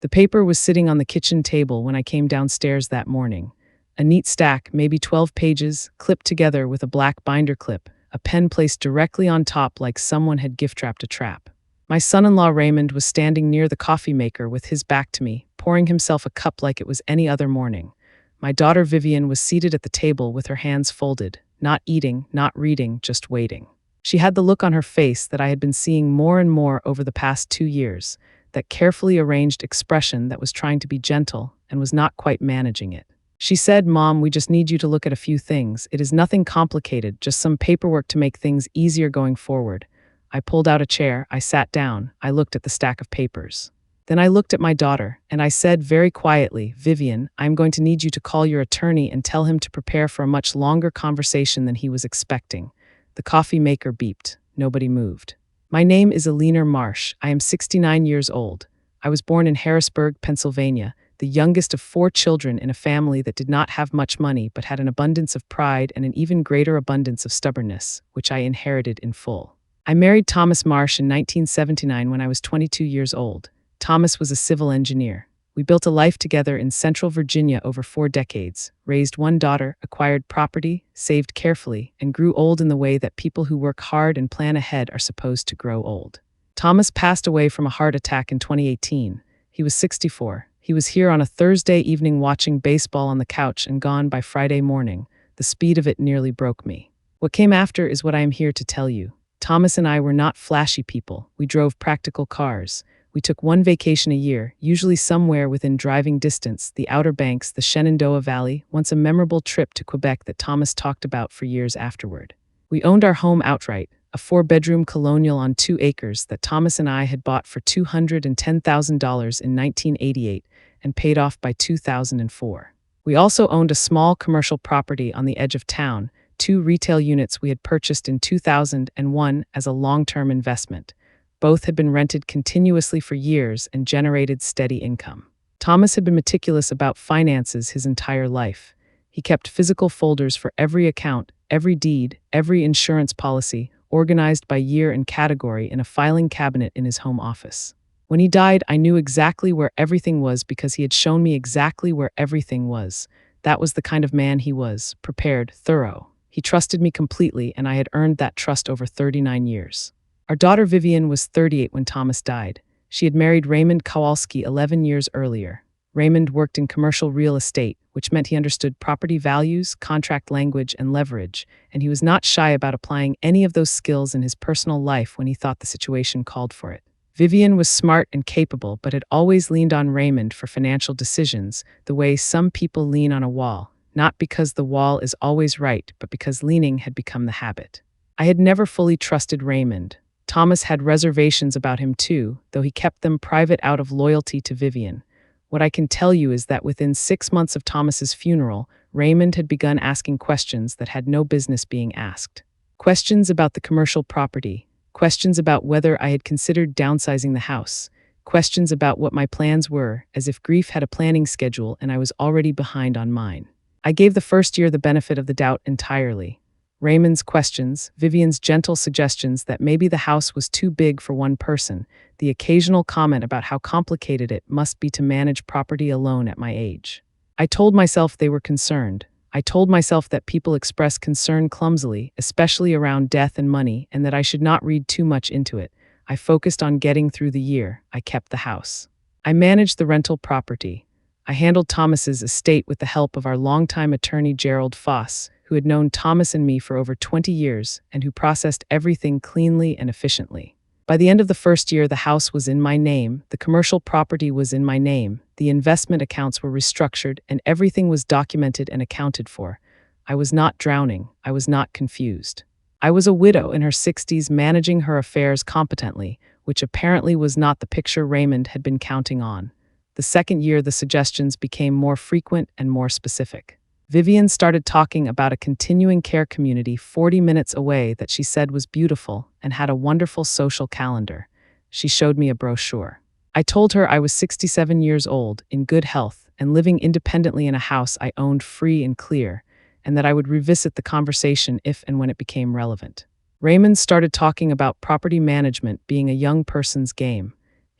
The paper was sitting on the kitchen table when I came downstairs that morning. A neat stack, maybe 12 pages, clipped together with a black binder clip, a pen placed directly on top like someone had gift-wrapped a trap. My son-in-law Raymond was standing near the coffee maker with his back to me, pouring himself a cup like it was any other morning. My daughter Vivian was seated at the table with her hands folded, not eating, not reading, just waiting. She had the look on her face that I had been seeing more and more over the past 2 years, that carefully arranged expression that was trying to be gentle and was not quite managing it. She said, "Mom, we just need you to look at a few things. It is nothing complicated, just some paperwork to make things easier going forward." I pulled out a chair, I sat down, I looked at the stack of papers. Then I looked at my daughter, and I said very quietly, "Vivian, I'm going to need you to call your attorney and tell him to prepare for a much longer conversation than he was expecting." The coffee maker beeped. Nobody moved. "My name is Eleanor Marsh. I am 69 years old. I was born in Harrisburg, Pennsylvania, the youngest of 4 children in a family that did not have much money but had an abundance of pride and an even greater abundance of stubbornness, which I inherited in full. I married Thomas Marsh in 1979 when I was 22 years old. Thomas was a civil engineer. We built a life together in Central Virginia over 4 decades, raised 1 daughter, acquired property, saved carefully, and grew old in the way that people who work hard and plan ahead are supposed to grow old. Thomas passed away from a heart attack in 2018. He was 64. He was here on a Thursday evening watching baseball on the couch and gone by Friday morning. The speed of it nearly broke me. What came after is what I am here to tell you. Thomas and I were not flashy people. We drove practical cars. We took 1 vacation a year, usually somewhere within driving distance, the Outer Banks, the Shenandoah Valley, once a memorable trip to Quebec that Thomas talked about for years afterward. We owned our home outright, a 4-bedroom colonial on 2 acres that Thomas and I had bought for $210,000 in 1988 and paid off by 2004. We also owned a small commercial property on the edge of town, 2 retail units we had purchased in 2001 as a long-term investment. Both had been rented continuously for years and generated steady income. Thomas had been meticulous about finances his entire life. He kept physical folders for every account, every deed, every insurance policy, organized by year and category in a filing cabinet in his home office. When he died, I knew exactly where everything was because he had shown me exactly where everything was. That was the kind of man he was, prepared, thorough. He trusted me completely, and I had earned that trust over 39 years. Our daughter Vivian was 38 when Thomas died. She had married Raymond Kowalski 11 years earlier. Raymond worked in commercial real estate, which meant he understood property values, contract language, and leverage, and he was not shy about applying any of those skills in his personal life when he thought the situation called for it. Vivian was smart and capable, but had always leaned on Raymond for financial decisions, the way some people lean on a wall, not because the wall is always right, but because leaning had become the habit. I had never fully trusted Raymond. Thomas had reservations about him too, though he kept them private out of loyalty to Vivian. What I can tell you is that within 6 months of Thomas's funeral, Raymond had begun asking questions that had no business being asked. Questions about the commercial property, questions about whether I had considered downsizing the house, questions about what my plans were, as if grief had a planning schedule and I was already behind on mine. I gave the first year the benefit of the doubt entirely. Raymond's questions, Vivian's gentle suggestions that maybe the house was too big for one person, the occasional comment about how complicated it must be to manage property alone at my age. I told myself they were concerned. I told myself that people express concern clumsily, especially around death and money, and that I should not read too much into it. I focused on getting through the year. I kept the house. I managed the rental property. I handled Thomas's estate with the help of our longtime attorney Gerald Foss, who had known Thomas and me for over 20 years and who processed everything cleanly and efficiently. By the end of the first year, the house was in my name, the commercial property was in my name, the investment accounts were restructured, and everything was documented and accounted for. I was not drowning. I was not confused. I was a widow in her 60s managing her affairs competently, which apparently was not the picture Raymond had been counting on. The second year, the suggestions became more frequent and more specific. Vivian started talking about a continuing care community 40 minutes away that she said was beautiful and had a wonderful social calendar. She showed me a brochure. I told her I was 67 years old, in good health, and living independently in a house I owned free and clear, and that I would revisit the conversation if and when it became relevant. Raymond started talking about property management being a young person's game.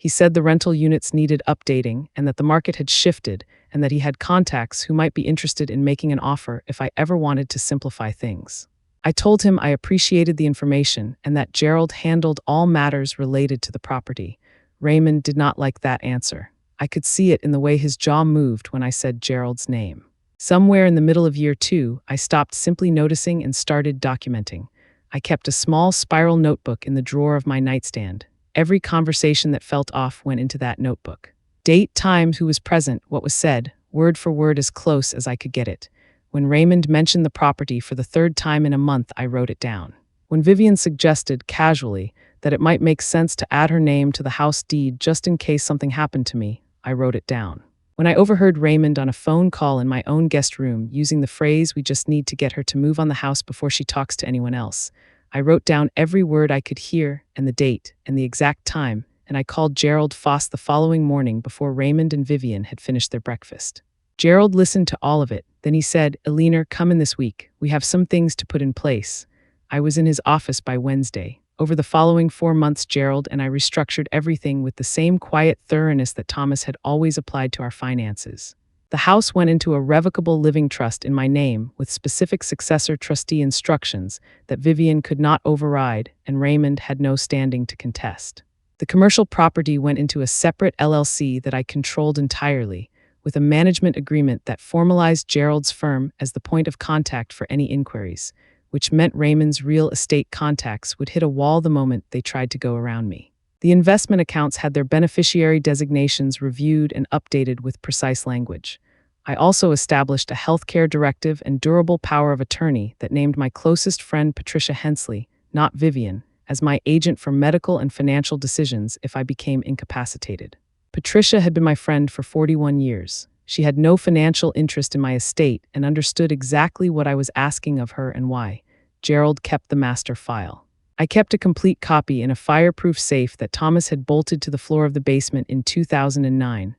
He said the rental units needed updating and that the market had shifted and that he had contacts who might be interested in making an offer if I ever wanted to simplify things. I told him I appreciated the information and that Gerald handled all matters related to the property. Raymond did not like that answer. I could see it in the way his jaw moved when I said Gerald's name. Somewhere in the middle of year 2, I stopped simply noticing and started documenting. I kept a small spiral notebook in the drawer of my nightstand. Every conversation that felt off went into that notebook. Date, time, who was present, what was said, word for word as close as I could get it. When Raymond mentioned the property for the 3rd time in a month, I wrote it down. When Vivian suggested, casually, that it might make sense to add her name to the house deed just in case something happened to me, I wrote it down. When I overheard Raymond on a phone call in my own guest room using the phrase, "We just need to get her to move on the house before she talks to anyone else," I wrote down every word I could hear and the date and the exact time, and I called Gerald Foss the following morning before Raymond and Vivian had finished their breakfast. Gerald listened to all of it. Then he said, "Eleanor, come in this week. We have some things to put in place." I was in his office by Wednesday. Over the following 4 months, Gerald and I restructured everything with the same quiet thoroughness that Thomas had always applied to our finances. The house went into a revocable living trust in my name with specific successor trustee instructions that Vivian could not override and Raymond had no standing to contest. The commercial property went into a separate LLC that I controlled entirely, with a management agreement that formalized Gerald's firm as the point of contact for any inquiries, which meant Raymond's real estate contacts would hit a wall the moment they tried to go around me. The investment accounts had their beneficiary designations reviewed and updated with precise language. I also established a healthcare directive and durable power of attorney that named my closest friend Patricia Hensley, not Vivian, as my agent for medical and financial decisions if I became incapacitated. Patricia had been my friend for 41 years. She had no financial interest in my estate and understood exactly what I was asking of her and why. Gerald kept the master file. I kept a complete copy in a fireproof safe that Thomas had bolted to the floor of the basement in 2009.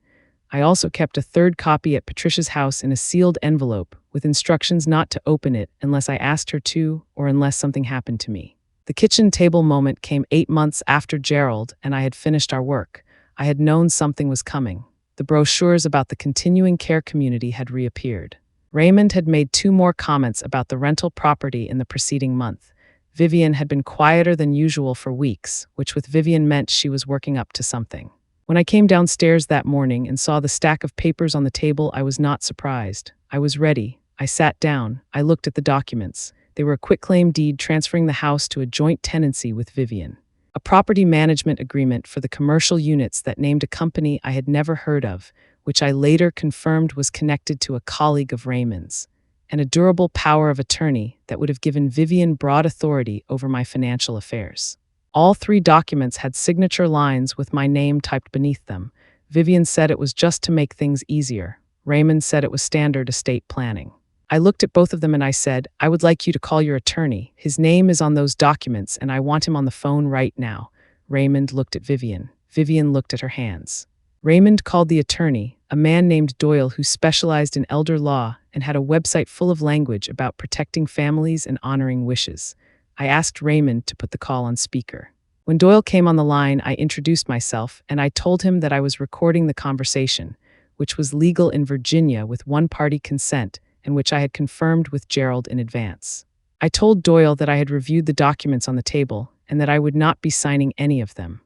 I also kept a 3rd copy at Patricia's house in a sealed envelope with instructions not to open it unless I asked her to or unless something happened to me. The kitchen table moment came 8 months after Gerald and I had finished our work. I had known something was coming. The brochures about the continuing care community had reappeared. Raymond had made 2 more comments about the rental property in the preceding month. Vivian had been quieter than usual for weeks, which with Vivian meant she was working up to something. When I came downstairs that morning and saw the stack of papers on the table, I was not surprised. I was ready. I sat down. I looked at the documents. They were a quitclaim deed transferring the house to a joint tenancy with Vivian. A property management agreement for the commercial units that named a company I had never heard of, which I later confirmed was connected to a colleague of Raymond's, and a durable power of attorney that would have given Vivian broad authority over my financial affairs. All 3 documents had signature lines with my name typed beneath them. Vivian said it was just to make things easier. Raymond said it was standard estate planning. I looked at both of them and I said, "I would like you to call your attorney. His name is on those documents and I want him on the phone right now." Raymond looked at Vivian. Vivian looked at her hands. Raymond called the attorney, a man named Doyle who specialized in elder law and had a website full of language about protecting families and honoring wishes. I asked Raymond to put the call on speaker. When Doyle came on the line, I introduced myself and I told him that I was recording the conversation, which was legal in Virginia with one-party consent, and which I had confirmed with Gerald in advance. I told Doyle that I had reviewed the documents on the table and that I would not be signing any of them.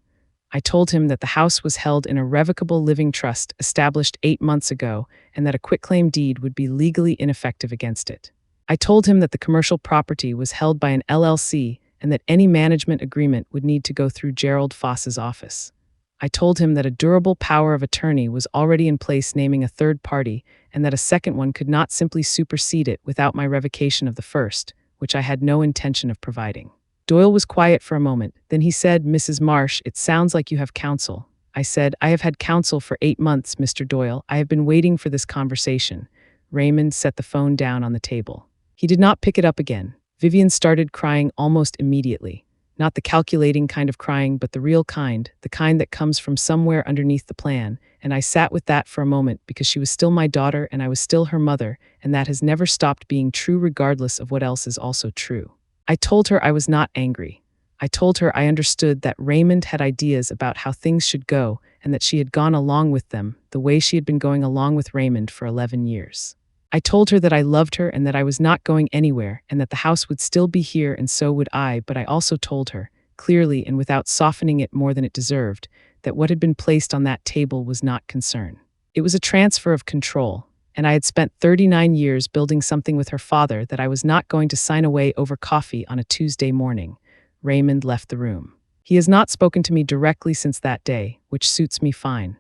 I told him that the house was held in a revocable living trust established 8 months ago and that a quitclaim deed would be legally ineffective against it. I told him that the commercial property was held by an LLC and that any management agreement would need to go through Gerald Foss's office. I told him that a durable power of attorney was already in place naming a 3rd party and that a second one could not simply supersede it without my revocation of the first, which I had no intention of providing. Doyle was quiet for a moment. Then he said, "Mrs. Marsh, it sounds like you have counsel." I said, "I have had counsel for 8 months, Mr. Doyle. I have been waiting for this conversation." Raymond set the phone down on the table. He did not pick it up again. Vivian started crying almost immediately. Not the calculating kind of crying, but the real kind, the kind that comes from somewhere underneath the plan, and I sat with that for a moment because she was still my daughter and I was still her mother, and that has never stopped being true regardless of what else is also true. I told her I was not angry. I told her I understood that Raymond had ideas about how things should go and that she had gone along with them the way she had been going along with Raymond for 11 years. I told her that I loved her and that I was not going anywhere and that the house would still be here and so would I, but I also told her, clearly and without softening it more than it deserved, that what had been placed on that table was not concern. It was a transfer of control, and I had spent 39 years building something with her father that I was not going to sign away over coffee on a Tuesday morning. Raymond left the room. He has not spoken to me directly since that day, which suits me fine.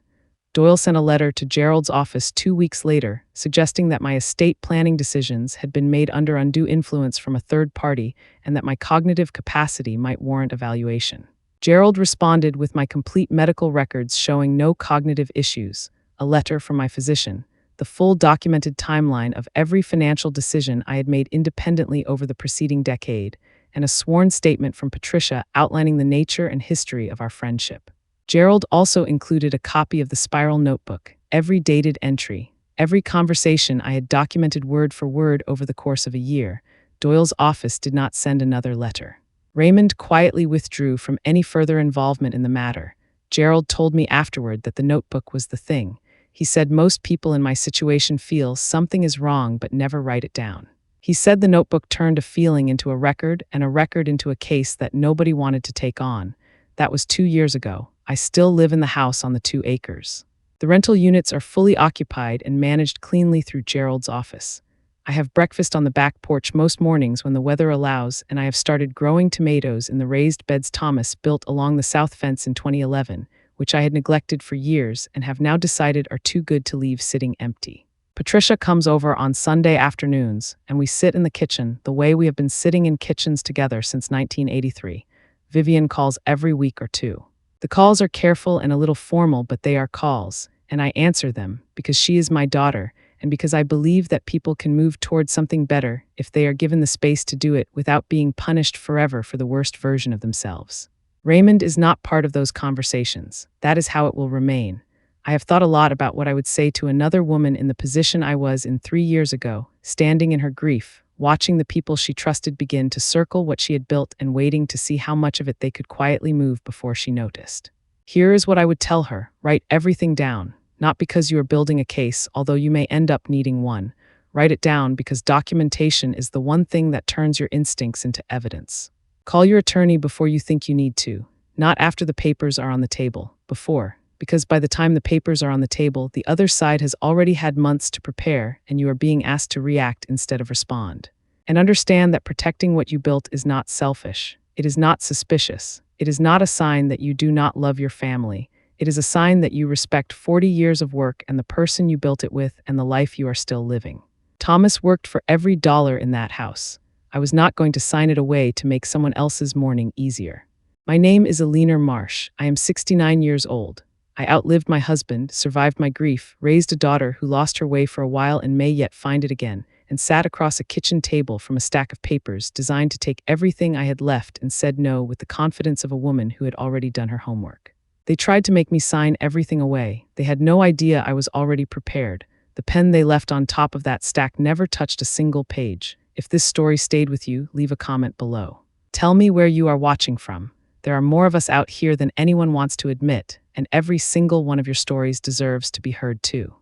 Doyle sent a letter to Gerald's office 2 weeks later, suggesting that my estate planning decisions had been made under undue influence from a third party and that my cognitive capacity might warrant evaluation. Gerald responded with my complete medical records showing no cognitive issues, a letter from my physician, the full documented timeline of every financial decision I had made independently over the preceding decade, and a sworn statement from Patricia outlining the nature and history of our friendship. Gerald also included a copy of the spiral notebook, every dated entry, every conversation I had documented word for word over the course of a year. Doyle's office did not send another letter. Raymond quietly withdrew from any further involvement in the matter. Gerald told me afterward that the notebook was the thing. He said most people in my situation feel something is wrong but never write it down. He said the notebook turned a feeling into a record and a record into a case that nobody wanted to take on. That was 2 years ago. I still live in the house on the 2 acres. The rental units are fully occupied and managed cleanly through Gerald's office. I have breakfast on the back porch most mornings when the weather allows, and I have started growing tomatoes in the raised beds Thomas built along the south fence in 2011, which I had neglected for years and have now decided are too good to leave sitting empty. Patricia comes over on Sunday afternoons, and we sit in the kitchen the way we have been sitting in kitchens together since 1983. Vivian calls every week or two. The calls are careful and a little formal, but they are calls, and I answer them because she is my daughter and because I believe that people can move towards something better if they are given the space to do it without being punished forever for the worst version of themselves. Raymond is not part of those conversations. That is how it will remain. I have thought a lot about what I would say to another woman in the position I was in 3 years ago, standing in her grief, watching the people she trusted begin to circle what she had built and waiting to see how much of it they could quietly move before she noticed. Here is what I would tell her: write everything down, not because you are building a case, although you may end up needing one. Write it down because documentation is the one thing that turns your instincts into evidence. Call your attorney before you think you need to, not after the papers are on the table, before. Because by the time the papers are on the table, the other side has already had months to prepare and you are being asked to react instead of respond. And understand that protecting what you built is not selfish. It is not suspicious. It is not a sign that you do not love your family. It is a sign that you respect 40 years of work and the person you built it with and the life you are still living. Thomas worked for every dollar in that house. I was not going to sign it away to make someone else's morning easier. My name is Eleanor Marsh. I am 69 years old. I outlived my husband, survived my grief, raised a daughter who lost her way for a while and may yet find it again, and sat across a kitchen table from a stack of papers designed to take everything I had left and said no with the confidence of a woman who had already done her homework. They tried to make me sign everything away. They had no idea I was already prepared. The pen they left on top of that stack never touched a single page. If this story stayed with you, leave a comment below. Tell me where you are watching from. There are more of us out here than anyone wants to admit, and every single one of your stories deserves to be heard too.